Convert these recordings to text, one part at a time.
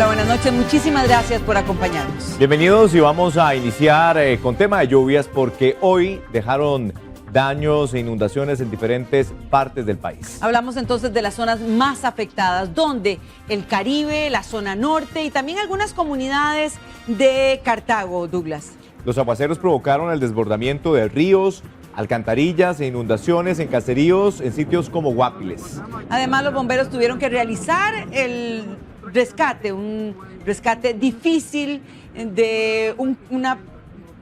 Hola, buenas noches. Muchísimas gracias por acompañarnos. Bienvenidos y vamos a iniciar con tema de lluvias porque hoy dejaron daños e inundaciones en diferentes partes del país. Hablamos entonces de las zonas más afectadas, donde el Caribe, la zona norte y también algunas comunidades de Cartago, Douglas. Los aguaceros provocaron el desbordamiento de ríos, alcantarillas e inundaciones en caseríos en sitios como Guapiles. Además, los bomberos tuvieron que realizar el rescate, un rescate difícil de una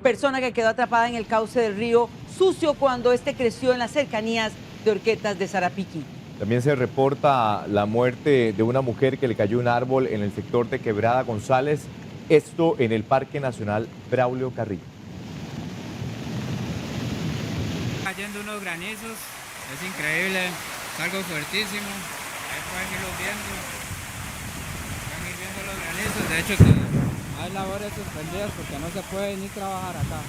persona que quedó atrapada en el cauce del río Sucio cuando este creció en las cercanías de Horquetas de Sarapiquí. También se reporta la muerte de una mujer que le cayó un árbol en el sector de Quebrada González, esto en el Parque Nacional Braulio Carrillo. Cayendo unos granizos, es increíble, es algo fuertísimo, ahí pueden irlo viendo, pueden ir viendo los granizos, de hecho que hay labores suspendidas porque no se puede ni trabajar acá.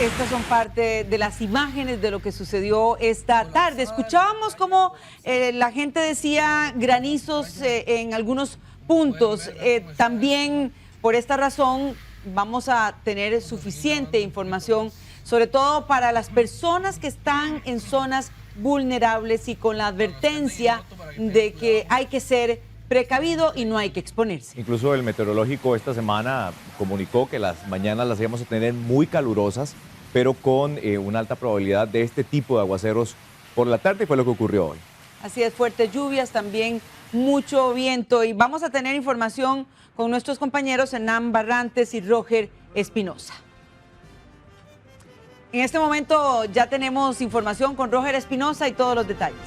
Estas son parte de las imágenes de lo que sucedió esta tarde. Escuchábamos cómo la gente decía granizos en algunos puntos. También por esta razón vamos a tener suficiente información, sobre todo para las personas que están en zonas vulnerables y con la advertencia de que hay que ser precavido y no hay que exponerse. Incluso el meteorológico esta semana comunicó que las mañanas las íbamos a tener muy calurosas, pero con una alta probabilidad de este tipo de aguaceros por la tarde, y fue lo que ocurrió hoy. Así es, fuertes lluvias, también mucho viento, y vamos a tener información con nuestros compañeros Hernán Barrantes y Roger Espinosa. En este momento ya tenemos información con Roger Espinosa y todos los detalles.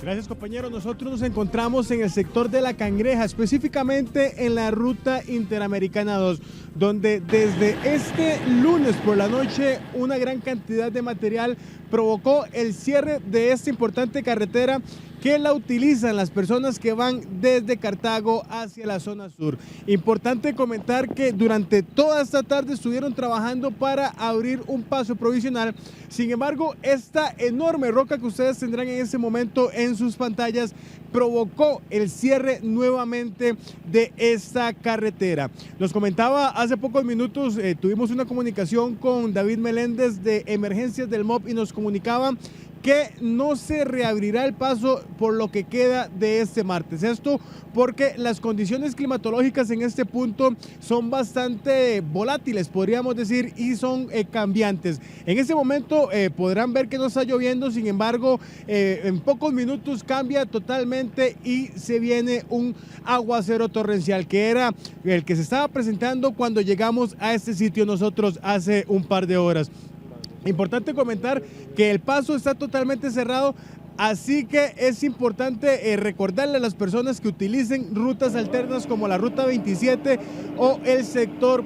Gracias, compañeros. Nosotros nos encontramos en el sector de La Cangreja, específicamente en la Ruta Interamericana 2, donde desde este lunes por la noche una gran cantidad de material provocó el cierre de esta importante carretera que la utilizan las personas que van desde Cartago hacia la zona sur. Importante comentar que durante toda esta tarde estuvieron trabajando para abrir un paso provisional. Sin embargo, esta enorme roca que ustedes tendrán en ese momento en sus pantallas provocó el cierre nuevamente de esta carretera. Nos comentaba hace pocos minutos, tuvimos una comunicación con David Meléndez de Emergencias del MOP y nos comunicaba que no se reabrirá el paso por lo que queda de este martes. Esto porque las condiciones climatológicas en este punto son bastante volátiles, podríamos decir, y son cambiantes. En este momento podrán ver que no está lloviendo, sin embargo, en pocos minutos cambia totalmente y se viene un aguacero torrencial, que era el que se estaba presentando cuando llegamos a este sitio nosotros hace un par de horas. Importante comentar que el paso está totalmente cerrado, así que es importante recordarle a las personas que utilicen rutas alternas como la ruta 27 o el sector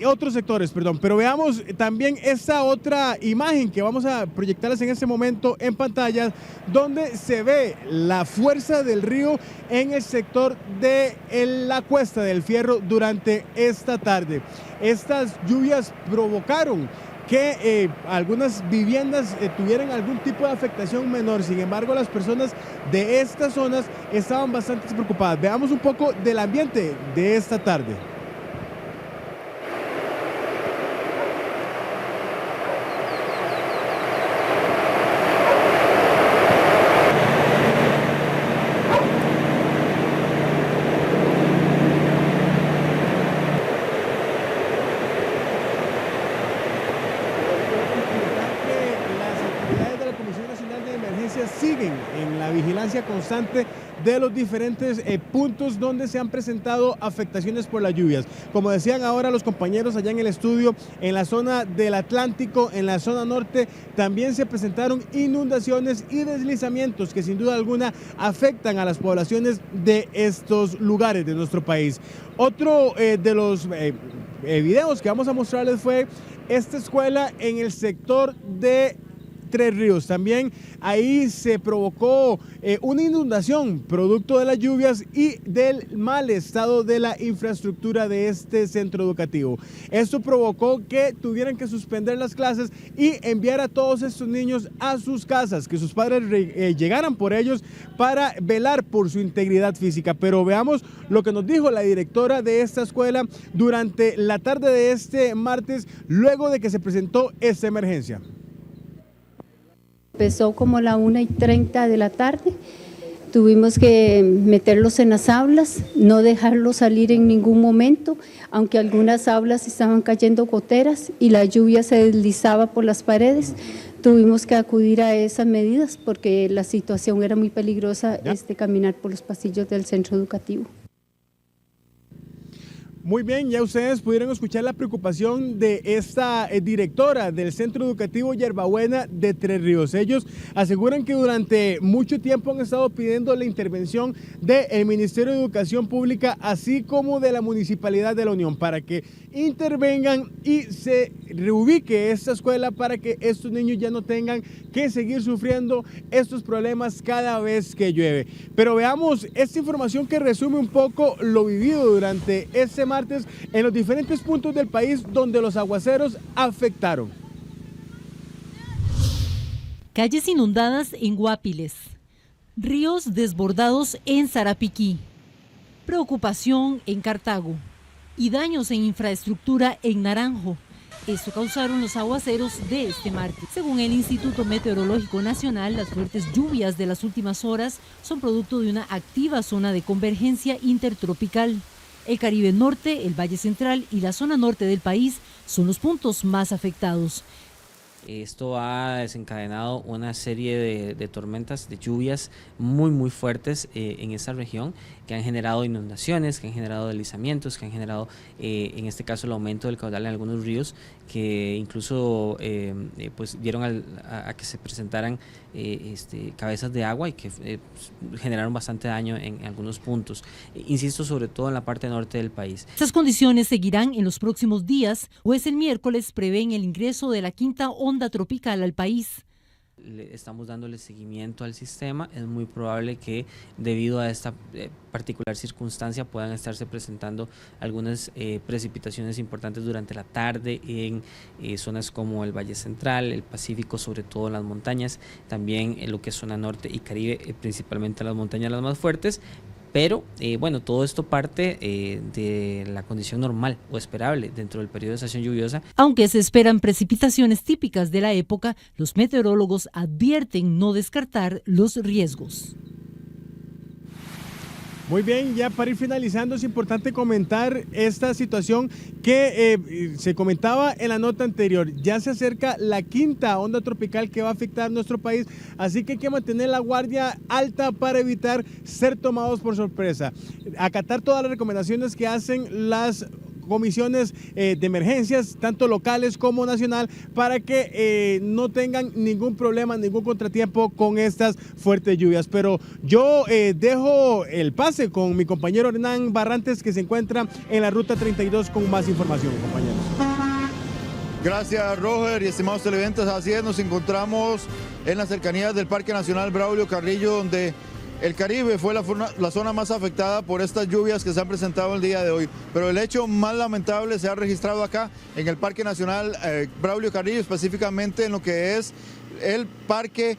otros sectores, perdón. Pero veamos también esa otra imagen que vamos a proyectarles en este momento en pantalla, donde se ve la fuerza del río en el sector de la Cuesta del Fierro durante esta tarde. Estas lluvias provocaron que algunas viviendas tuvieran algún tipo de afectación menor. Sin embargo, las personas de estas zonas estaban bastante preocupadas. Veamos un poco del ambiente de esta tarde. Siguen en la vigilancia constante de los diferentes puntos donde se han presentado afectaciones por las lluvias. Como decían ahora los compañeros allá en el estudio, en la zona del Atlántico, en la zona norte, también se presentaron inundaciones y deslizamientos que sin duda alguna afectan a las poblaciones de estos lugares de nuestro país. Otro de los videos que vamos a mostrarles fue esta escuela en el sector de Tres Ríos. También ahí se provocó una inundación producto de las lluvias y del mal estado de la infraestructura de este centro educativo. Esto provocó que tuvieran que suspender las clases y enviar a todos estos niños a sus casas, que sus padres llegaran por ellos para velar por su integridad física. Pero veamos lo que nos dijo la directora de esta escuela durante la tarde de este martes, luego de que se presentó esta emergencia. Empezó como la 1:30 de la tarde, tuvimos que meterlos en las aulas, no dejarlos salir en ningún momento, aunque algunas aulas estaban cayendo goteras y la lluvia se deslizaba por las paredes. Tuvimos que acudir a esas medidas porque la situación era muy peligrosa, caminar por los pasillos del centro educativo. Muy bien, ya ustedes pudieron escuchar la preocupación de esta directora del Centro Educativo Yerbabuena de Tres Ríos. Ellos aseguran que durante mucho tiempo han estado pidiendo la intervención del Ministerio de Educación Pública, así como de la Municipalidad de la Unión, para que intervengan y se reubique esta escuela para que estos niños ya no tengan que seguir sufriendo estos problemas cada vez que llueve. Pero veamos esta información que resume un poco lo vivido durante este martes en los diferentes puntos del país donde los aguaceros afectaron. Calles inundadas en Guapiles, ríos desbordados en Sarapiquí, preocupación en Cartago y daños en infraestructura en Naranjo. Esto causaron los aguaceros de este martes. Según el Instituto Meteorológico Nacional, las fuertes lluvias de las últimas horas son producto de una activa zona de convergencia intertropical. El Caribe Norte, el Valle Central y la zona norte del país son los puntos más afectados. Esto ha desencadenado una serie de tormentas, de lluvias muy fuertes en esa región, que han generado inundaciones, que han generado deslizamientos, que han generado en este caso el aumento del caudal en algunos ríos, que incluso pues dieron a que se presentaran cabezas de agua y que generaron bastante daño en algunos puntos. Insisto, sobre todo en la parte norte del país. Estas condiciones seguirán en los próximos días, pues el miércoles prevén el ingreso de la quinta onda tropical al país. Estamos dándole seguimiento al sistema. Es muy probable que debido a esta particular circunstancia puedan estarse presentando algunas precipitaciones importantes durante la tarde en zonas como el Valle Central, el Pacífico, sobre todo en las montañas, también en lo que es zona norte y Caribe, principalmente las montañas las más fuertes. Pero bueno, todo esto parte de la condición normal o esperable dentro del periodo de estación lluviosa. Aunque se esperan precipitaciones típicas de la época, los meteorólogos advierten no descartar los riesgos. Muy bien, ya para ir finalizando es importante comentar esta situación que se comentaba en la nota anterior. Ya se acerca la quinta onda tropical que va a afectar nuestro país, así que hay que mantener la guardia alta para evitar ser tomados por sorpresa. Acatar todas las recomendaciones que hacen las comisiones de emergencias, tanto locales como nacional, para que no tengan ningún problema, ningún contratiempo con estas fuertes lluvias. Pero yo dejo el pase con mi compañero Hernán Barrantes, que se encuentra en la ruta 32 con más información, compañeros. Gracias, Roger y estimados televidentes. Así es, nos encontramos en las cercanías del Parque Nacional Braulio Carrillo, donde el Caribe fue la zona más afectada por estas lluvias que se han presentado el día de hoy. Pero el hecho más lamentable se ha registrado acá en el Parque Nacional Braulio Carrillo, específicamente en lo que es el parque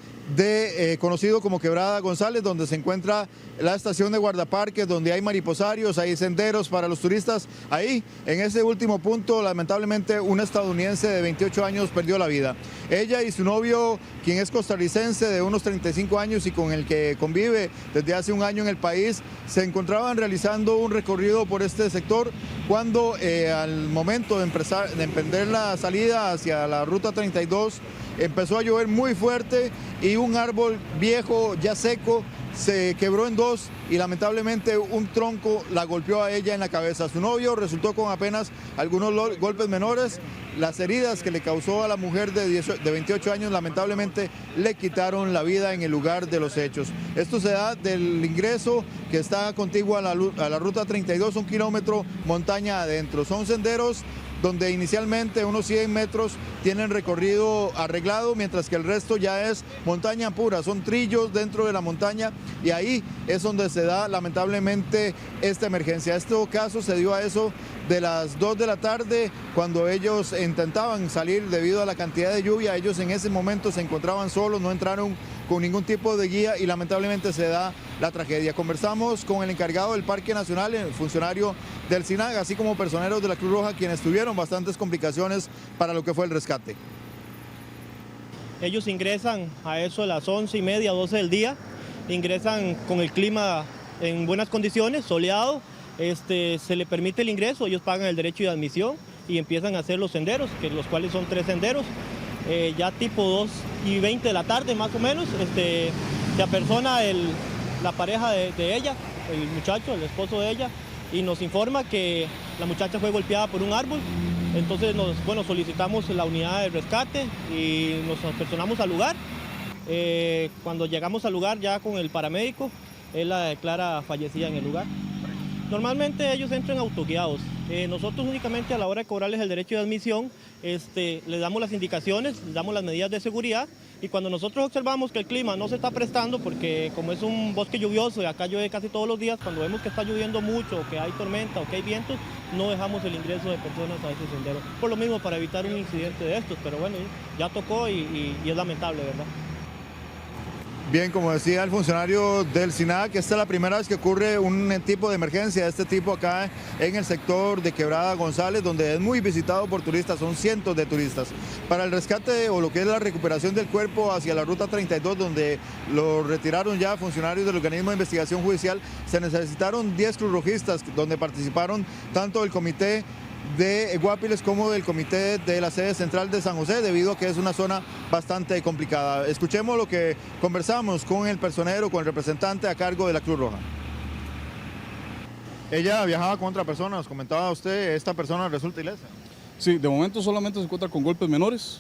conocido como Quebrada González, donde se encuentra la estación de guardaparques, donde hay mariposarios, hay senderos para los turistas. Ahí, en ese último punto, lamentablemente, una estadounidense de 28 años perdió la vida. Ella y su novio, quien es costarricense de unos 35 años y con el que convive desde hace un año en el país, se encontraban realizando un recorrido por este sector cuando al momento de emprender la salida hacia la ruta 32, empezó a llover muy fuerte y un árbol viejo, ya seco, se quebró en dos y lamentablemente un tronco la golpeó a ella en la cabeza. Su novio resultó con apenas algunos golpes menores. Las heridas que le causó a la mujer de 28 años lamentablemente le quitaron la vida en el lugar de los hechos. Esto se da del ingreso que está contiguo a la ruta 32, un kilómetro montaña adentro. Son senderos donde inicialmente unos 100 metros tienen recorrido arreglado, mientras que el resto ya es montaña pura, son trillos dentro de la montaña y ahí es donde se da lamentablemente esta emergencia. Este caso se dio a eso de las 2 de la tarde cuando ellos intentaban salir debido a la cantidad de lluvia. Ellos en ese momento se encontraban solos, no entraron con ningún tipo de guía y lamentablemente se da la tragedia. Conversamos con el encargado del Parque Nacional, el funcionario del SINAG, así como personeros de la Cruz Roja, quienes tuvieron bastantes complicaciones para lo que fue el rescate. Ellos ingresan a eso de las 11:30, 12 del día, ingresan con el clima en buenas condiciones, soleado, se le permite el ingreso, ellos pagan el derecho de admisión y empiezan a hacer los senderos, los cuales son 3 senderos. Ya tipo 2:20 de la tarde más o menos, se apersona la pareja de ella, el muchacho, el esposo de ella, y nos informa que la muchacha fue golpeada por un árbol. Entonces solicitamos la unidad de rescate y nos apersonamos al lugar. Cuando llegamos al lugar ya con el paramédico, él la declara fallecida en el lugar. Normalmente ellos entran autoguiados. Nosotros únicamente a la hora de cobrarles el derecho de admisión, les damos las indicaciones, les damos las medidas de seguridad y cuando nosotros observamos que el clima no se está prestando, porque como es un bosque lluvioso y acá llueve casi todos los días, cuando vemos que está lloviendo mucho, o que hay tormenta o que hay vientos, no dejamos el ingreso de personas a ese sendero. Por lo mismo, para evitar un incidente de estos, pero bueno, ya tocó y es lamentable, ¿verdad? Bien, como decía el funcionario del SINAC, esta es la primera vez que ocurre un tipo de emergencia de este tipo acá en el sector de Quebrada González, donde es muy visitado por turistas, son cientos de turistas. Para el rescate o lo que es la recuperación del cuerpo hacia la ruta 32, donde lo retiraron ya funcionarios del organismo de investigación judicial, se necesitaron 10 cruzrojistas, donde participaron tanto el comité de Guapiles como del comité de la sede central de San José, debido a que es una zona bastante complicada. Escuchemos lo que conversamos con el personero, con el representante a cargo de la Cruz Roja. Ella viajaba con otra persona, nos comentaba usted, esta persona resulta ilesa. Sí, de momento solamente se encuentra con golpes menores,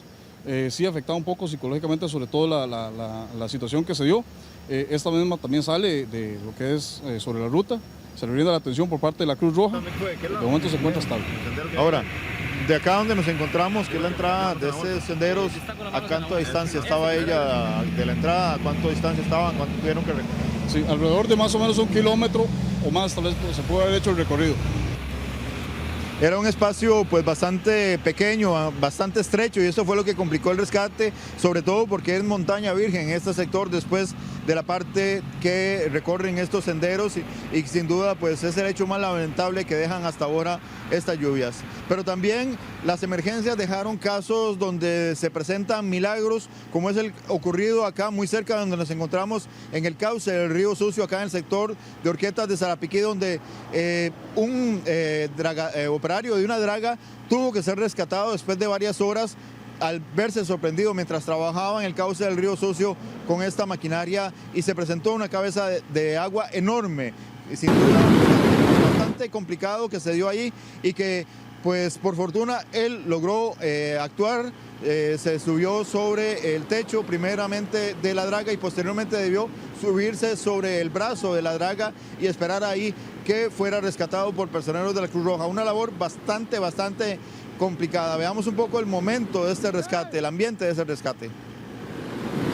sí afectado un poco psicológicamente, sobre todo la situación que se dio. Esta misma también sale de lo que es sobre la ruta. Se le brinda la atención por parte de la Cruz Roja. De momento se encuentra estable. Ahora, de acá donde nos encontramos, que es la entrada de estos senderos, ¿a cuánta distancia estaba ella de la entrada? ¿A cuánta distancia estaban? ¿Cuánto tuvieron que recorrer? Sí, alrededor de más o menos 1 kilómetro o más, tal vez se puede haber hecho el recorrido. Era un espacio pues bastante pequeño, bastante estrecho, y eso fue lo que complicó el rescate, sobre todo porque es montaña virgen este sector después de la parte que recorren estos senderos y sin duda pues es el hecho más lamentable que dejan hasta ahora estas lluvias. Pero también las emergencias dejaron casos donde se presentan milagros, como es el ocurrido acá muy cerca de donde nos encontramos en el cauce del río Sucio, acá en el sector de Horquetas de Sarapiquí, donde un operario de una draga tuvo que ser rescatado después de varias horas al verse sorprendido mientras trabajaba en el cauce del río Sucio con esta maquinaria y se presentó una cabeza de agua enorme, sin duda bastante complicado que se dio ahí y que pues por fortuna él logró actuar, se subió sobre el techo primeramente de la draga y posteriormente debió subirse sobre el brazo de la draga y esperar ahí que fuera rescatado por personeros de la Cruz Roja. Una labor bastante complicada. Veamos un poco el momento de este rescate, el ambiente de ese rescate.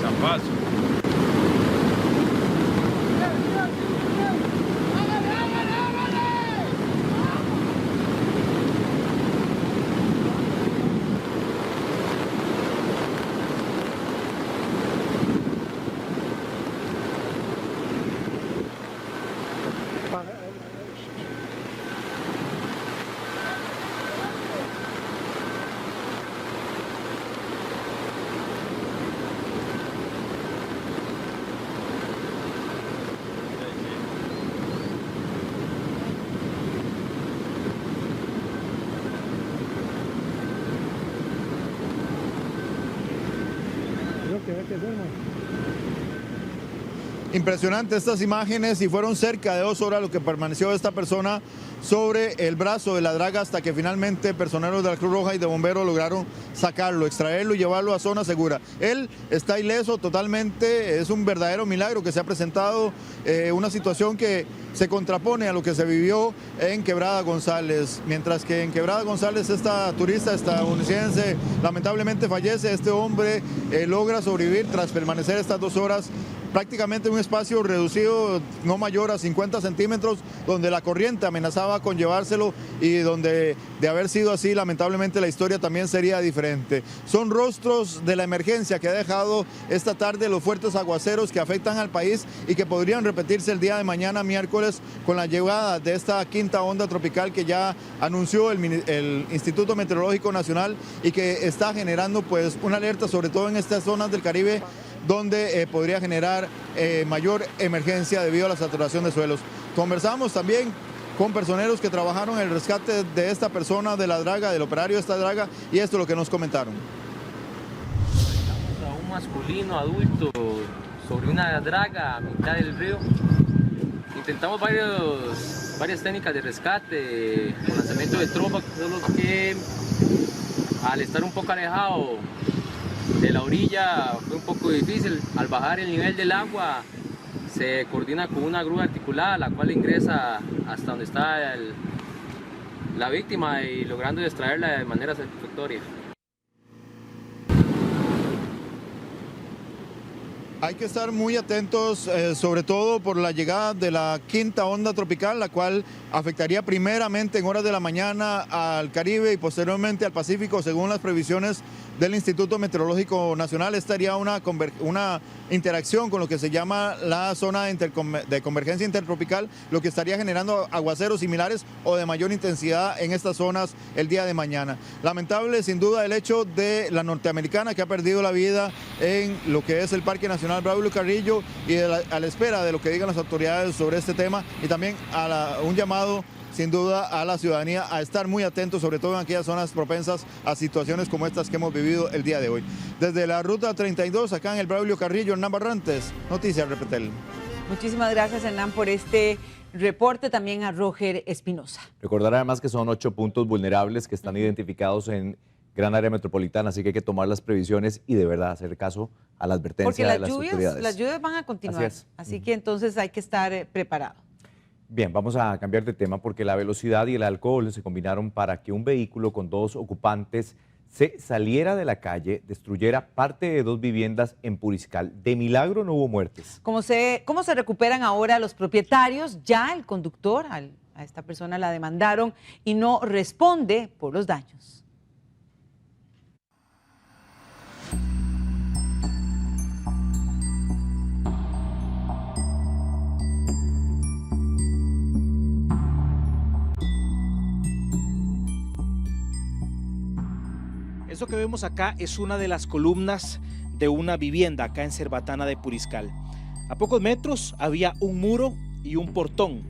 Zapazo. Impresionante estas imágenes, y fueron cerca de 2 horas lo que permaneció esta persona sobre el brazo de la draga hasta que finalmente personeros de la Cruz Roja y de bomberos lograron sacarlo, extraerlo y llevarlo a zona segura. Él está ileso totalmente, es un verdadero milagro que se ha presentado, una situación que se contrapone a lo que se vivió en Quebrada González. Mientras que en Quebrada González esta turista estadounidense lamentablemente fallece, este hombre logra sobrevivir tras permanecer estas 2 horas prácticamente en un espacio reducido, no mayor a 50 centímetros, donde la corriente amenazaba con llevárselo y donde, de haber sido así, lamentablemente la historia también sería diferente. Son rostros de la emergencia que ha dejado esta tarde los fuertes aguaceros que afectan al país y que podrían repetirse el día de mañana, miércoles, con la llegada de esta quinta onda tropical que ya anunció el Instituto Meteorológico Nacional y que está generando pues una alerta, sobre todo en estas zonas del Caribe, donde podría generar mayor emergencia debido a la saturación de suelos. Conversamos también con personeros que trabajaron en el rescate de esta persona, de la draga, del operario de esta draga, y esto es lo que nos comentaron. A un masculino adulto sobre una draga a mitad del río. Intentamos varias técnicas de rescate, con lanzamiento de tropa, solo que al estar un poco alejado de la orilla fue un poco difícil. Al bajar el nivel del agua se coordina con una grúa articulada, la cual ingresa hasta donde está la víctima y logrando extraerla de manera satisfactoria. Hay que estar muy atentos, sobre todo por la llegada de la quinta onda tropical, la cual afectaría primeramente en horas de la mañana al Caribe y posteriormente al Pacífico, según las previsiones del Instituto Meteorológico Nacional. Estaría una interacción con lo que se llama la zona de convergencia intertropical, lo que estaría generando aguaceros similares o de mayor intensidad en estas zonas el día de mañana. Lamentable sin duda el hecho de la norteamericana que ha perdido la vida en lo que es el Parque Nacional Braulio Carrillo, y a la espera de lo que digan las autoridades sobre este tema, y también un llamado sin duda a la ciudadanía a estar muy atentos, sobre todo en aquellas zonas propensas a situaciones como estas que hemos vivido el día de hoy. Desde la ruta 32, acá en el Braulio Carrillo, Hernán Barrantes, Noticias Repetel. Muchísimas gracias, Hernán, por este reporte, también a Roger Espinosa. Recordar además que son 8 puntos vulnerables que están identificados en gran área metropolitana, así que hay que tomar las previsiones y de verdad hacer caso a la advertencia de las autoridades. Porque las lluvias van a continuar, así que entonces hay que estar preparado. Bien, vamos a cambiar de tema porque la velocidad y el alcohol se combinaron para que un vehículo con 2 ocupantes se saliera de la calle, destruyera parte de 2 viviendas en Puriscal. De milagro no hubo muertes. ¿Cómo se recuperan ahora los propietarios? Ya el conductor, a esta persona la demandaron y no responde por los daños. Eso que vemos acá es una de las columnas de una vivienda acá en Cerbatana de Puriscal. A pocos metros había un muro y un portón.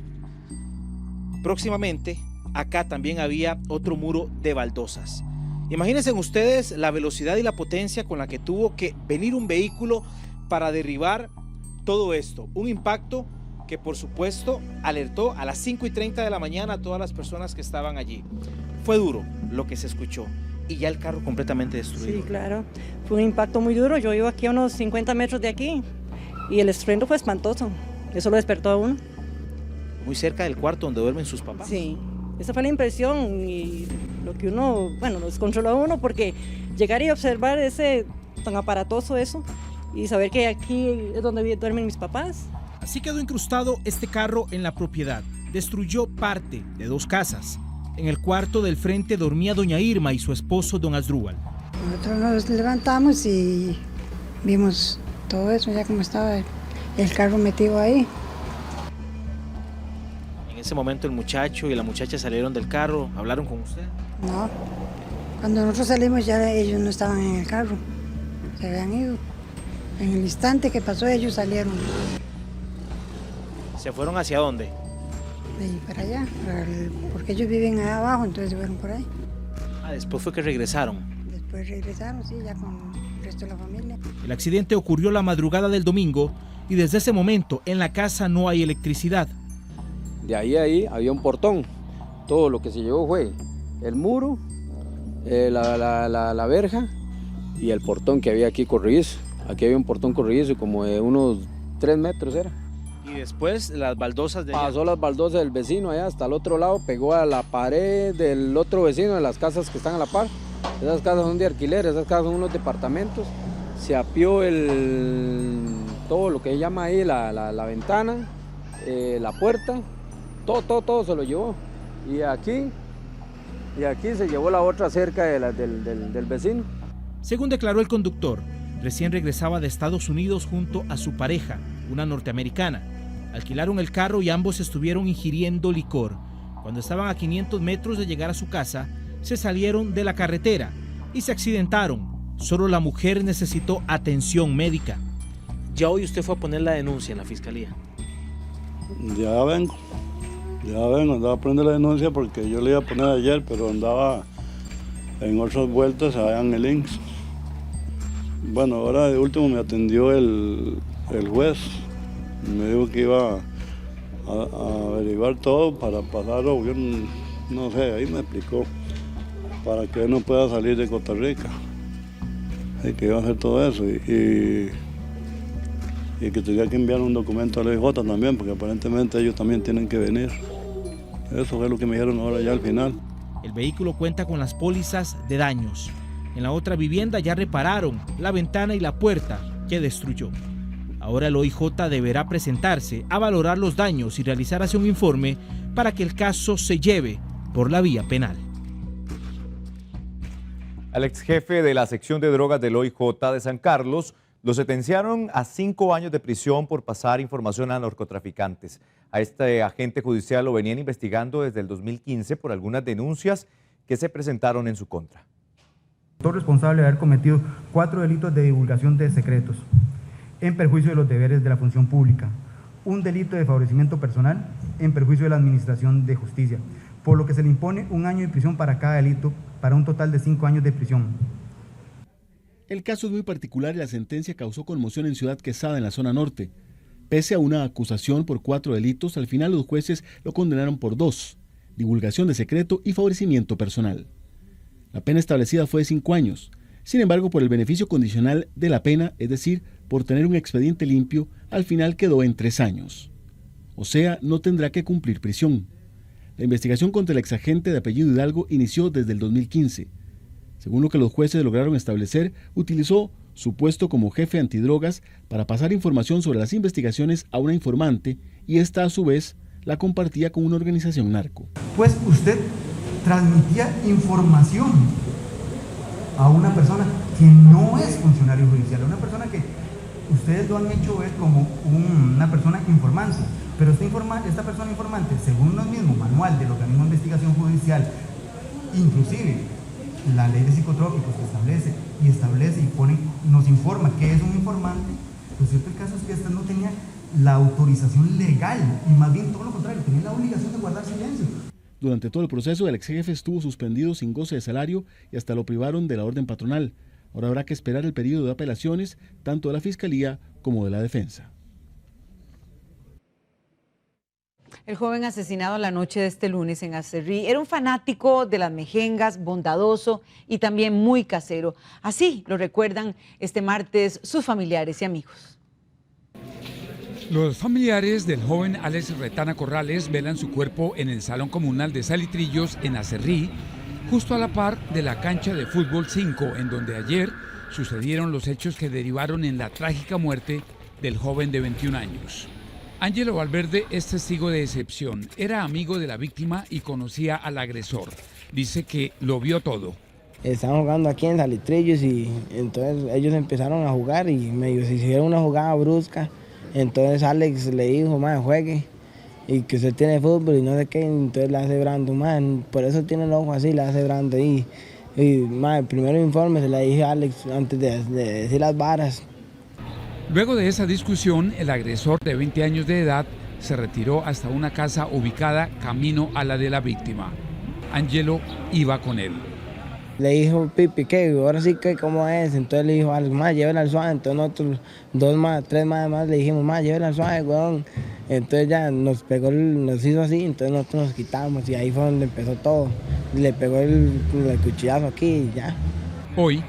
Próximamente acá también había otro muro de baldosas. Imagínense ustedes la velocidad y la potencia con la que tuvo que venir un vehículo para derribar todo esto. Un impacto que por supuesto alertó a las 5:30 de la mañana a todas las personas que estaban allí. Fue duro lo que se escuchó. Y ya el carro completamente destruido. Sí, claro. Fue un impacto muy duro. Yo vivo aquí a unos 50 metros de aquí y el estruendo fue espantoso. Eso lo despertó a uno. Muy cerca del cuarto donde duermen sus papás. Sí, esa fue la impresión y lo que uno, bueno, lo descontroló a uno porque llegar y observar ese tan aparatoso eso y saber que aquí es donde duermen mis papás. Así quedó incrustado este carro en la propiedad. Destruyó parte de 2 casas. En el cuarto del frente dormía doña Irma y su esposo don Asdrúbal. Nosotros nos levantamos y vimos todo eso, ya como estaba el carro metido ahí. En ese momento el muchacho y la muchacha salieron del carro, ¿hablaron con usted? No, cuando nosotros salimos ya ellos no estaban en el carro, se habían ido. En el instante que pasó ellos salieron. ¿Se fueron hacia dónde? Y para allá, porque ellos viven allá abajo, entonces fueron por ahí. Después fue que regresaron. Después regresaron, sí, ya con el resto de la familia. El accidente ocurrió la madrugada del domingo, y desde ese momento en la casa no hay electricidad. De ahí había un portón. Todo lo que se llevó fue el muro, la verja y el portón que había aquí corredizo. Aquí había un portón corredizo como de unos 3 metros era. Y después las baldosas de... Pasó las baldosas del vecino allá hasta el otro lado, pegó a la pared del otro vecino de las casas que están a la par. Esas casas son de alquiler, esas casas son unos departamentos. Se apió todo lo que se llama ahí, la ventana, la puerta, todo se lo llevó. Y aquí se llevó la otra cerca del vecino. Según declaró el conductor, recién regresaba de Estados Unidos junto a su pareja, una norteamericana. Alquilaron el carro y ambos estuvieron ingiriendo licor. Cuando estaban a 500 metros de llegar a su casa, se salieron de la carretera y se accidentaron. Solo la mujer necesitó atención médica. ¿Ya hoy usted fue a poner la denuncia en la fiscalía? Ya vengo, andaba a poner la denuncia porque yo le iba a poner ayer, pero andaba en otras vueltas allá en el INSS. Bueno, ahora de último me atendió el juez, me dijo que iba a averiguar todo para pasarlo, yo no sé, ahí me explicó, para que él no pueda salir de Costa Rica, y que iba a hacer todo eso, y que tenía que enviar un documento a la IJ también, porque aparentemente ellos también tienen que venir. Eso fue lo que me dijeron ahora ya al final. El vehículo cuenta con las pólizas de daños. En la otra vivienda ya repararon la ventana y la puerta que destruyó. Ahora el OIJ deberá presentarse a valorar los daños y realizar así un informe para que el caso se lleve por la vía penal. Al ex jefe de la sección de drogas del OIJ de San Carlos lo sentenciaron a 5 años de prisión por pasar información a narcotraficantes. A este agente judicial lo venían investigando desde el 2015 por algunas denuncias que se presentaron en su contra. Responsable de haber cometido 4 delitos de divulgación de secretos en perjuicio de los deberes de la función pública, un delito de favorecimiento personal en perjuicio de la administración de justicia, por lo que se le impone 1 año de prisión para cada delito, para un total de 5 años de prisión. El caso es muy particular y la sentencia causó conmoción en Ciudad Quesada, en la zona norte. Pese a una acusación por 4 delitos, al final los jueces lo condenaron por 2, divulgación de secreto y favorecimiento personal. La pena establecida fue de 5 años. Sin embargo, por el beneficio condicional de la pena, es decir, por tener un expediente limpio, al final quedó en 3 años. O sea, no tendrá que cumplir prisión. La investigación contra el exagente de apellido Hidalgo inició desde el 2015. Según lo que los jueces lograron establecer, utilizó su puesto como jefe antidrogas para pasar información sobre las investigaciones a una informante y esta a su vez la compartía con una organización narco. Pues usted transmitía información a una persona que no es funcionario judicial, a una persona que ustedes lo han hecho ver como una persona informante, pero esta persona informante, según el mismo manual del organismo de investigación judicial, inclusive la ley de psicotrópicos que establece y nos informa que es un informante, lo cierto el caso es que esta no tenía la autorización legal y más bien todo lo contrario, tenía la obligación de guardar silencio. Durante todo el proceso, el ex jefe estuvo suspendido sin goce de salario y hasta lo privaron de la orden patronal. Ahora habrá que esperar el periodo de apelaciones, tanto de la Fiscalía como de la Defensa. El joven asesinado la noche de este lunes en Acerrí era un fanático de las mejengas, bondadoso y también muy casero. Así lo recuerdan este martes sus familiares y amigos. Los familiares del joven Alex Retana Corrales velan su cuerpo en el Salón Comunal de Salitrillos en Acerrí, justo a la par de la cancha de fútbol 5, en donde ayer sucedieron los hechos que derivaron en la trágica muerte del joven de 21 años. Ángelo Valverde es testigo de excepción. Era amigo de la víctima y conocía al agresor. Dice que lo vio todo. Estaban jugando aquí en Salitrillos y entonces ellos empezaron a jugar y medio se hicieron una jugada brusca. Entonces Alex le dijo, man, juegue, y que usted tiene fútbol y no sé qué, entonces le hace brando, man, por eso tiene el ojo así, le hace brando. Y man, el primer informe se le dije a Alex antes de decir las varas. Luego de esa discusión, el agresor de 20 años de edad se retiró hasta una casa ubicada camino a la de la víctima. Ángelo iba con él. Le dijo Pipi, ¿qué? Ahora sí que cómo es. Entonces le dijo, más llévela al suave. Entonces nosotros, 3 más le dijimos, más llévela al suave, weón. Entonces ya nos pegó, nos hizo así, entonces nosotros nos quitamos y ahí fue donde empezó todo. Le pegó el cuchillazo aquí y ya. Hoy,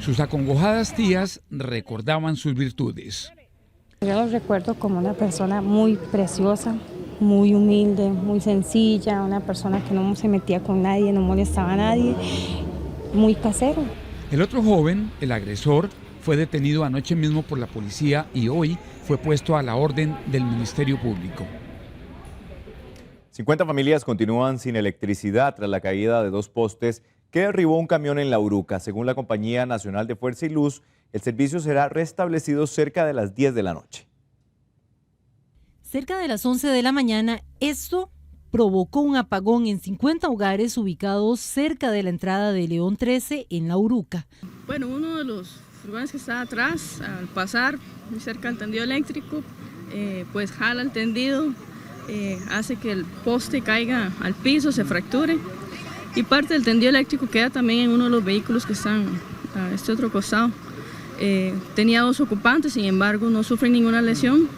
sus acongojadas tías recordaban sus virtudes. Yo lo recuerdo como una persona muy preciosa, muy humilde, muy sencilla, una persona que no se metía con nadie, no molestaba a nadie, muy casero. El otro joven, el agresor, fue detenido anoche mismo por la policía y hoy fue puesto a la orden del Ministerio Público. 50 familias continúan sin electricidad tras la caída de 2 postes que derribó un camión en La Uruca. Según la Compañía Nacional de Fuerza y Luz, el servicio será restablecido cerca de las 10 de la noche. Cerca de las 11 de la mañana, esto provocó un apagón en 50 hogares ubicados cerca de la entrada de León 13 en La Uruca. Bueno, uno de los furgones que está atrás, al pasar muy cerca del tendido eléctrico, pues jala el tendido, hace que el poste caiga al piso, se fracture, y parte del tendido eléctrico queda también en uno de los vehículos que están a este otro costado. Tenía 2 ocupantes, sin embargo no sufren ninguna lesión.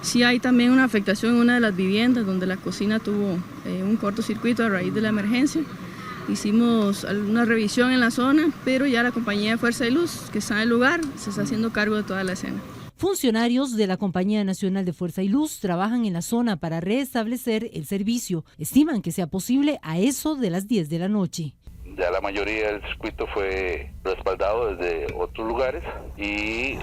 Sí hay también una afectación en una de las viviendas donde la cocina tuvo un cortocircuito a raíz de la emergencia. Hicimos una revisión en la zona, pero ya la compañía de Fuerza y Luz, que está en el lugar, se está haciendo cargo de toda la escena. Funcionarios de la Compañía Nacional de Fuerza y Luz trabajan en la zona para restablecer el servicio. Estiman que sea posible a eso de las 10 de la noche. Ya la mayoría del circuito fue respaldado desde otros lugares y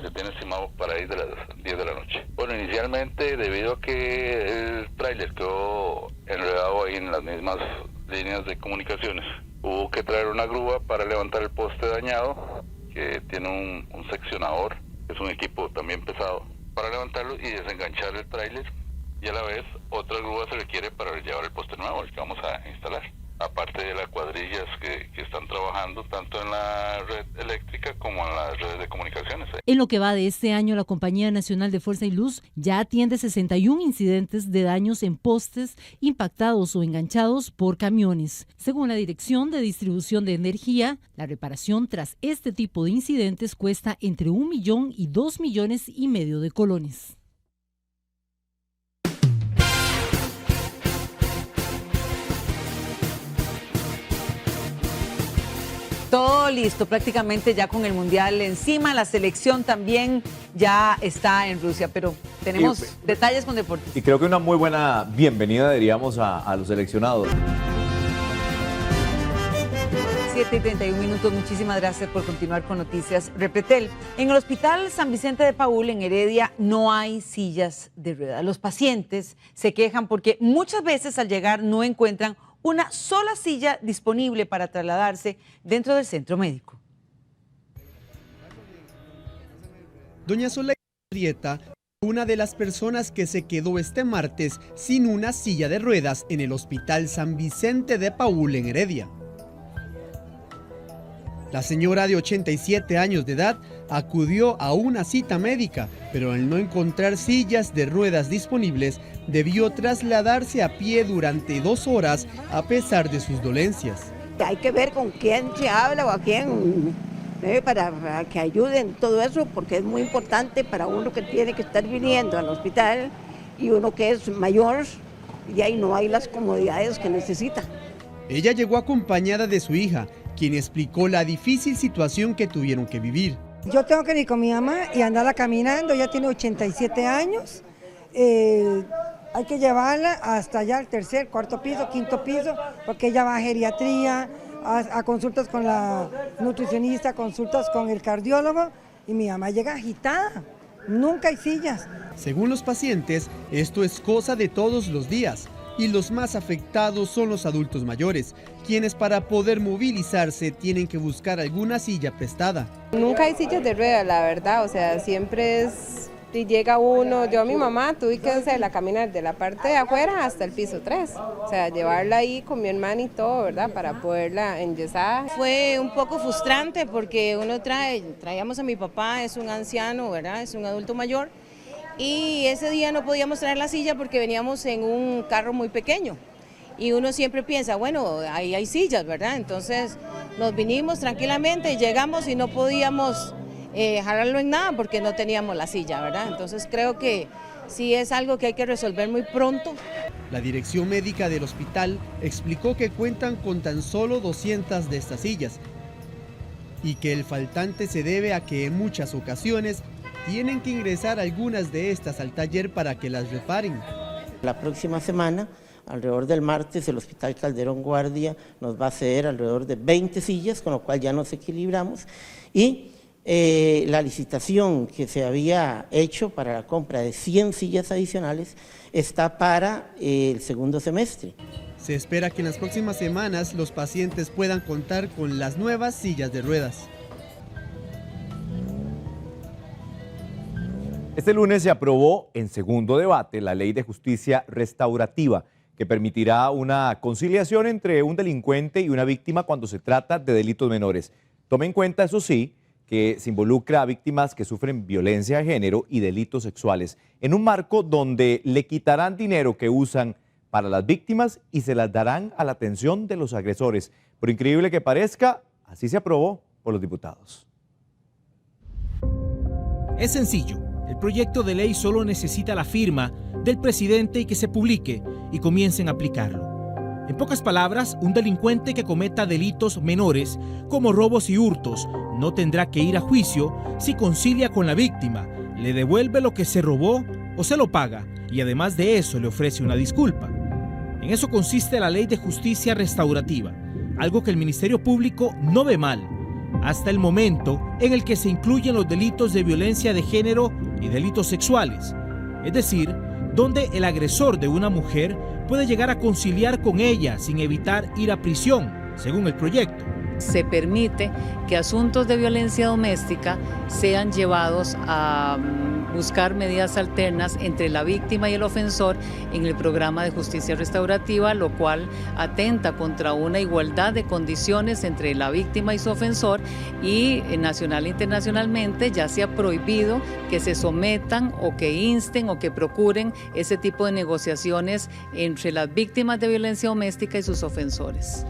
se tiene estimado para ir de las 10 de la noche. Bueno, inicialmente debido a que el tráiler quedó enredado ahí en las mismas líneas de comunicaciones, hubo que traer una grúa para levantar el poste dañado, que tiene un seccionador, es un equipo también pesado, para levantarlo y desenganchar el tráiler, y a la vez otra grúa se requiere para llevar el poste nuevo, el que vamos a instalar. Aparte de las cuadrillas que están trabajando tanto en la red eléctrica como en las redes de comunicaciones. En lo que va de este año, la Compañía Nacional de Fuerza y Luz ya atiende 61 incidentes de daños en postes impactados o enganchados por camiones. Según la Dirección de Distribución de Energía, la reparación tras este tipo de incidentes cuesta entre 1 millón y 2,5 millones de colones. Todo listo, prácticamente ya con el Mundial encima. La selección también ya está en Rusia, pero tenemos detalles con deportes. Y creo que una muy buena bienvenida diríamos a los seleccionados. 7:31, muchísimas gracias por continuar con Noticias Repretel. En el Hospital San Vicente de Paúl, en Heredia, no hay sillas de ruedas. Los pacientes se quejan porque muchas veces al llegar no encuentran una sola silla disponible para trasladarse dentro del centro médico. Doña Soledad Rieta, una de las personas que se quedó este martes sin una silla de ruedas en el Hospital San Vicente de Paúl en Heredia. La señora de 87 años de edad acudió a una cita médica, pero al no encontrar sillas de ruedas disponibles, debió trasladarse a pie durante 2 horas a pesar de sus dolencias. Hay que ver con quién se habla o a quién, para que ayuden todo eso, porque es muy importante para uno que tiene que estar viniendo al hospital y uno que es mayor y ahí no hay las comodidades que necesita. Ella llegó acompañada de su hija, quien explicó la difícil situación que tuvieron que vivir. Yo tengo que ir con mi mamá y andarla caminando, ya tiene 87 años. Hay que llevarla hasta allá al 3er, 4º piso, 5º piso, porque ella va a geriatría, a consultas con la nutricionista, consultas con el cardiólogo, y mi mamá llega agitada, nunca hay sillas. Según los pacientes, esto es cosa de todos los días, y los más afectados son los adultos mayores, quienes para poder movilizarse tienen que buscar alguna silla prestada. Nunca hay sillas de ruedas, la verdad, o sea, siempre es, si llega uno, yo a mi mamá tuve que hacerla caminar de la parte de afuera hasta el piso 3, o sea, llevarla ahí con mi hermana y todo, ¿verdad?, para poderla enyesar. Fue un poco frustrante porque traíamos a mi papá, es un anciano, ¿verdad?, es un adulto mayor, y ese día no podíamos traer la silla porque veníamos en un carro muy pequeño. y uno siempre piensa, bueno, ahí hay sillas, ¿verdad? Entonces nos vinimos tranquilamente y llegamos y no podíamos jalarlo en nada porque no teníamos la silla, ¿verdad? Entonces creo que sí es algo que hay que resolver muy pronto. La dirección médica del hospital explicó que cuentan con tan solo 200 de estas sillas y que el faltante se debe a que en muchas ocasiones tienen que ingresar algunas de estas al taller para que las reparen. La próxima semana, alrededor del martes, el Hospital Calderón Guardia nos va a ceder alrededor de 20 sillas, con lo cual ya nos equilibramos, y la licitación que se había hecho para la compra de 100 sillas adicionales está para el segundo semestre. Se espera que en las próximas semanas los pacientes puedan contar con las nuevas sillas de ruedas. Este lunes se aprobó en segundo debate la Ley de Justicia Restaurativa, que permitirá una conciliación entre un delincuente y una víctima cuando se trata de delitos menores. Tome en cuenta, eso sí, que se involucra a víctimas que sufren violencia de género y delitos sexuales, en un marco donde le quitarán dinero que usan para las víctimas y se las darán a la atención de los agresores. Por increíble que parezca, así se aprobó por los diputados. Es sencillo. El proyecto de ley solo necesita la firma del presidente y que se publique y comiencen a aplicarlo. En pocas palabras, un delincuente que cometa delitos menores como robos y hurtos no tendrá que ir a juicio si concilia con la víctima, le devuelve lo que se robó o se lo paga y además de eso le ofrece una disculpa. En eso consiste la Ley de Justicia Restaurativa, algo que el Ministerio Público no ve mal, hasta el momento en el que se incluyen los delitos de violencia de género y delitos sexuales, es decir, donde el agresor de una mujer puede llegar a conciliar con ella sin evitar ir a prisión, según el proyecto. Se permite que asuntos de violencia doméstica sean llevados a buscar medidas alternas entre la víctima y el ofensor en el programa de justicia restaurativa, lo cual atenta contra una igualdad de condiciones entre la víctima y su ofensor, y nacional e internacionalmente ya se ha prohibido que se sometan o que insten o que procuren ese tipo de negociaciones entre las víctimas de violencia doméstica y sus ofensores.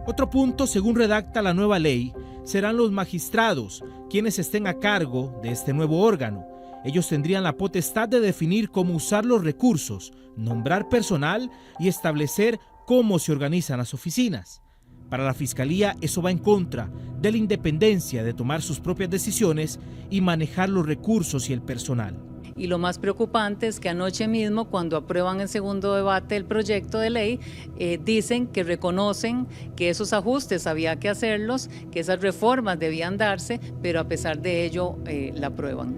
Otro punto, según redacta la nueva ley, serán los magistrados quienes estén a cargo de este nuevo órgano. Ellos tendrían la potestad de definir cómo usar los recursos, nombrar personal y establecer cómo se organizan las oficinas. Para la Fiscalía eso va en contra de la independencia de tomar sus propias decisiones y manejar los recursos y el personal. Y lo más preocupante es que anoche mismo, cuando aprueban el segundo debate el proyecto de ley, dicen que reconocen que esos ajustes había que hacerlos, que esas reformas debían darse, pero a pesar de ello la aprueban.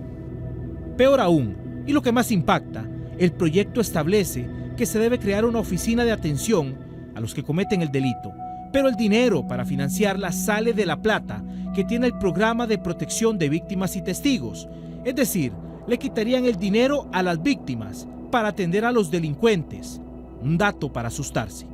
Peor aún, y lo que más impacta, el proyecto establece que se debe crear una oficina de atención a los que cometen el delito, pero el dinero para financiarla sale de la plata que tiene el programa de protección de víctimas y testigos, es decir, le quitarían el dinero a las víctimas para atender a los delincuentes. Un dato para asustarse.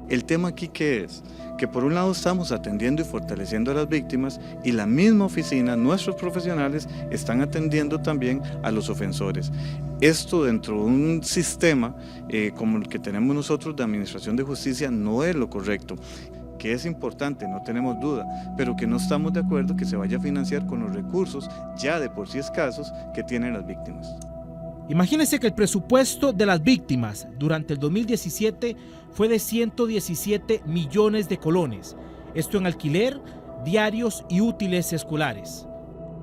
El tema aquí, ¿qué es? Que por un lado estamos atendiendo y fortaleciendo a las víctimas y la misma oficina, nuestros profesionales, están atendiendo también a los ofensores. Esto dentro de un sistema como el que tenemos nosotros de administración de justicia no es lo correcto. Que es importante, no tenemos duda, pero que no estamos de acuerdo que se vaya a financiar con los recursos ya de por sí escasos que tienen las víctimas. Imagínense que el presupuesto de las víctimas durante el 2017 fue de 117 millones de colones, esto en alquiler, diarios y útiles escolares.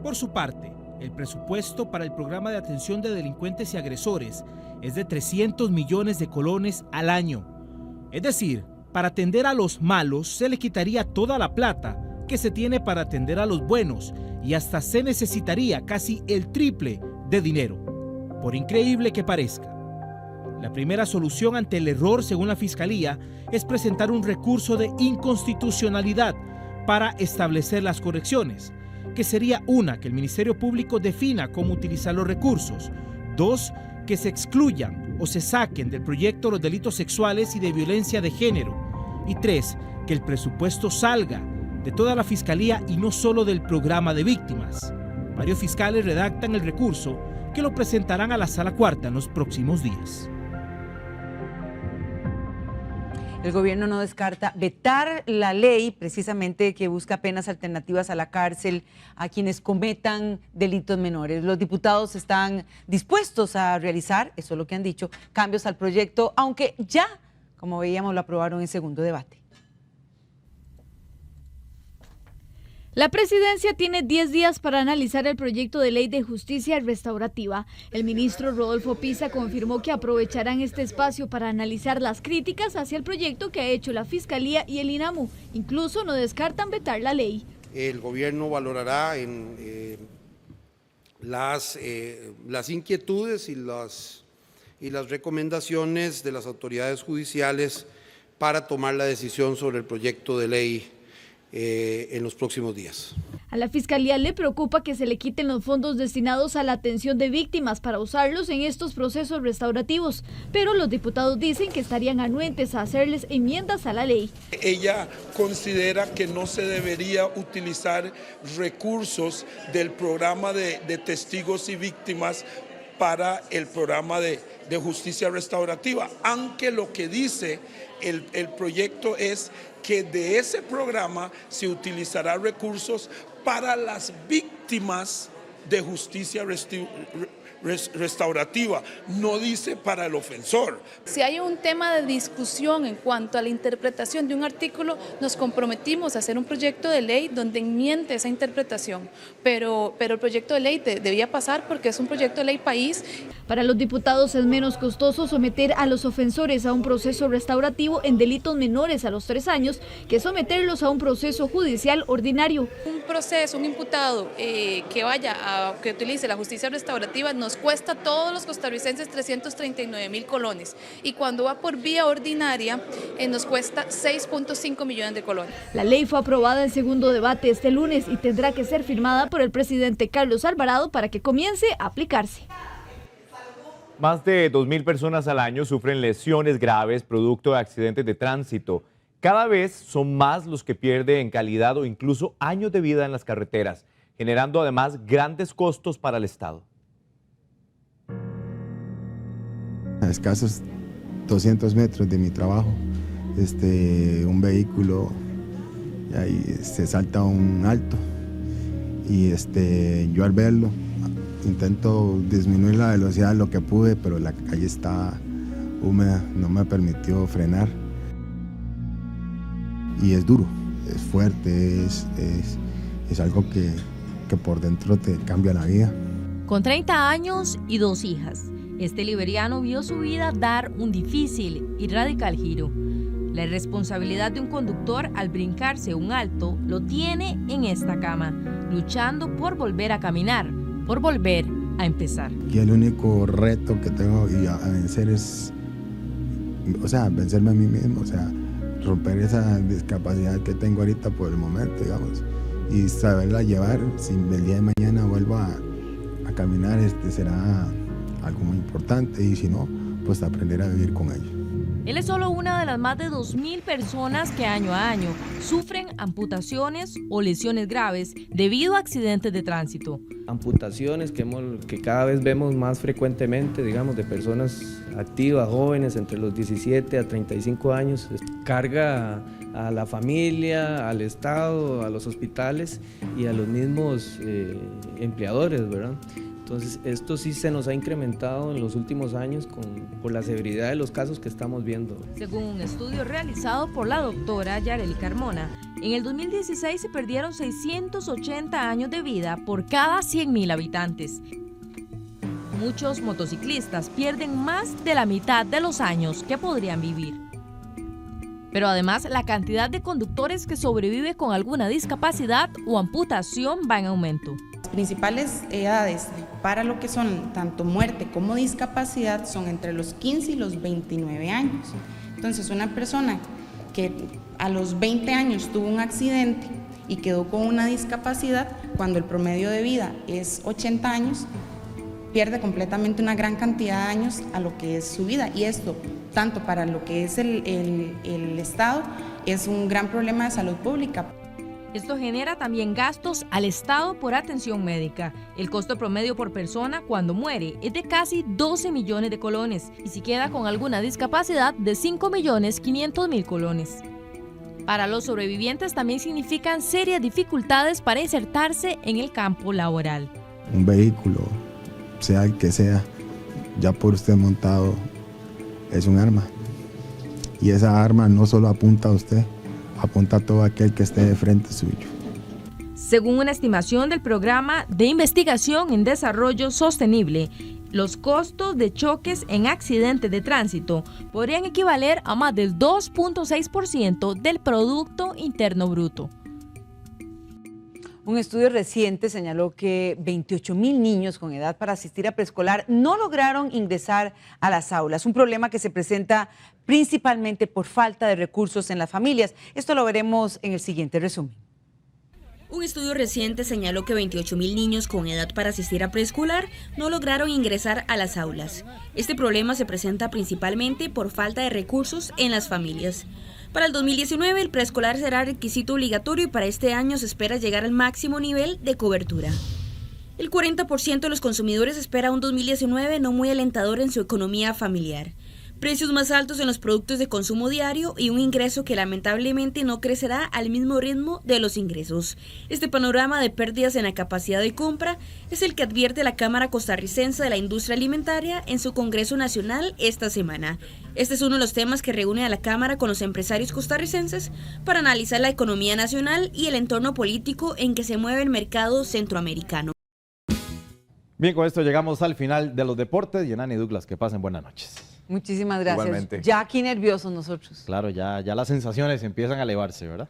Por su parte, el presupuesto para el programa de atención de delincuentes y agresores es de 300 millones de colones al año, es decir, para atender a los malos se le quitaría toda la plata que se tiene para atender a los buenos y hasta se necesitaría casi el triple de dinero, por increíble que parezca. La primera solución ante el error, según la Fiscalía, es presentar un recurso de inconstitucionalidad para establecer las correcciones, que sería una, que el Ministerio Público defina cómo utilizar los recursos, dos, que se excluyan o se saquen del proyecto los delitos sexuales y de violencia de género, y tres, que el presupuesto salga de toda la Fiscalía y no solo del programa de víctimas. Varios fiscales redactan el recurso que lo presentarán a la Sala Cuarta en los próximos días. El gobierno no descarta vetar la ley precisamente que busca penas alternativas a la cárcel a quienes cometan delitos menores. Los diputados están dispuestos a realizar, eso es lo que han dicho, cambios al proyecto, aunque ya, como veíamos, lo aprobaron en segundo debate. La presidencia tiene 10 días para analizar el proyecto de ley de justicia restaurativa. El ministro Rodolfo Pisa confirmó que aprovecharán este espacio para analizar las críticas hacia el proyecto que ha hecho la Fiscalía y el INAMU. Incluso no descartan vetar la ley. El gobierno valorará las inquietudes y las recomendaciones de las autoridades judiciales para tomar la decisión sobre el proyecto de ley en los próximos días. A la Fiscalía le preocupa que se le quiten los fondos destinados a la atención de víctimas para usarlos en estos procesos restaurativos, pero los diputados dicen que estarían anuentes a hacerles enmiendas a la ley. Ella considera que no se debería utilizar recursos del programa de testigos y víctimas para el programa de justicia restaurativa, aunque lo que dice el proyecto es que de ese programa se utilizará recursos para las víctimas de justicia restaurativa, no dice para el ofensor. Si hay un tema de discusión en cuanto a la interpretación de un artículo, nos comprometimos a hacer un proyecto de ley donde enmiende esa interpretación, pero el proyecto de ley debía pasar porque es un proyecto de ley país. Para los diputados es menos costoso someter a los ofensores a un proceso restaurativo en delitos menores a los 3 años que someterlos a un proceso judicial ordinario. Un imputado que utilice la justicia restaurativa nos cuesta a todos los costarricenses 339.000 colones y cuando va por vía ordinaria nos cuesta 6.5 millones de colones. La ley fue aprobada en segundo debate este lunes y tendrá que ser firmada por el presidente Carlos Alvarado para que comience a aplicarse. Más de 2.000 personas al año sufren lesiones graves producto de accidentes de tránsito. Cada vez son más los que pierden en calidad o incluso años de vida en las carreteras, generando además grandes costos para el Estado. A escasos 200 metros de mi trabajo, un vehículo ahí se salta un alto y yo al verlo intento disminuir la velocidad lo que pude, pero la calle está húmeda, no me permitió frenar. Y es duro, es fuerte, es algo que por dentro te cambia la vida. Con 30 años y 2 hijas, este liberiano vio su vida dar un difícil y radical giro. La irresponsabilidad de un conductor al brincarse un alto lo tiene en esta cama, luchando por volver a caminar, por volver a empezar. Y el único reto que tengo a vencer es, vencerme a mí mismo, romper esa discapacidad que tengo ahorita por el momento, digamos, y saberla llevar. Si el día de mañana vuelvo a caminar, será algo muy importante, y si no, pues aprender a vivir con ello. Él es solo una de las más de 2.000 personas que año a año sufren amputaciones o lesiones graves debido a accidentes de tránsito. Amputaciones que cada vez vemos más frecuentemente, digamos, de personas activas, jóvenes, entre los 17 a 35 años. Carga a la familia, al Estado, a los hospitales y a los mismos empleadores, ¿verdad? Entonces, esto sí se nos ha incrementado en los últimos años por la severidad de los casos que estamos viendo. Según un estudio realizado por la doctora Yareli Carmona, en el 2016 se perdieron 680 años de vida por cada 100.000 habitantes. Muchos motociclistas pierden más de la mitad de los años que podrían vivir. Pero además, la cantidad de conductores que sobrevive con alguna discapacidad o amputación va en aumento. Las principales edades para lo que son tanto muerte como discapacidad son entre los 15 y los 29 años. Entonces, una persona que a los 20 años tuvo un accidente y quedó con una discapacidad, cuando el promedio de vida es 80 años, pierde completamente una gran cantidad de años a lo que es su vida. Y esto, tanto para lo que es el Estado, es un gran problema de salud pública. Esto genera también gastos al Estado por atención médica. El costo promedio por persona cuando muere es de casi 12 millones de colones y si queda con alguna discapacidad de 5.500.000 colones. Para los sobrevivientes también significan serias dificultades para insertarse en el campo laboral. Un vehículo, sea el que sea, ya por usted montado, es un arma. Y esa arma no solo apunta a usted, apunta a todo aquel que esté de frente suyo. Según una estimación del Programa de Investigación en Desarrollo Sostenible, los costos de choques en accidentes de tránsito podrían equivaler a más del 2.6% del Producto Interno Bruto. Un estudio reciente señaló que 28,000 niños con edad para asistir a preescolar no lograron ingresar a las aulas, un problema que se presenta principalmente por falta de recursos en las familias. Esto lo veremos en el siguiente resumen. Un estudio reciente señaló que 28,000 niños con edad para asistir a preescolar no lograron ingresar a las aulas. Este problema se presenta principalmente por falta de recursos en las familias. Para el 2019 el preescolar será requisito obligatorio y para este año se espera llegar al máximo nivel de cobertura. El 40% de los consumidores espera un 2019 no muy alentador en su economía familiar. Precios más altos en los productos de consumo diario y un ingreso que lamentablemente no crecerá al mismo ritmo de los ingresos. Este panorama de pérdidas en la capacidad de compra es el que advierte la Cámara Costarricense de la Industria Alimentaria en su Congreso Nacional esta semana. Este es uno de los temas que reúne a la Cámara con los empresarios costarricenses para analizar la economía nacional y el entorno político en que se mueve el mercado centroamericano. Bien, con esto llegamos al final de los deportes. Yanani y Douglas, que pasen buenas noches. Muchísimas gracias. Igualmente. Ya aquí nerviosos nosotros. Claro, ya las sensaciones empiezan a elevarse, ¿verdad?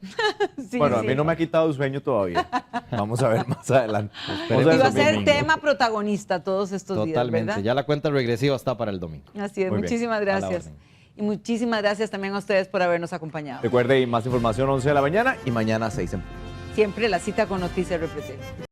Sí, bueno, sí. a mí no me ha quitado el sueño todavía. Vamos a ver más adelante. Y va a ser tema protagonista todos estos días, Totalmente, ¿verdad? ya la cuenta regresiva está para el domingo. Así es, Muy bien. muchísimas gracias. Y muchísimas gracias también a ustedes por habernos acompañado. Recuerde, más información 11 de la mañana y mañana 6 en punto. Siempre la cita con Noticias RPT.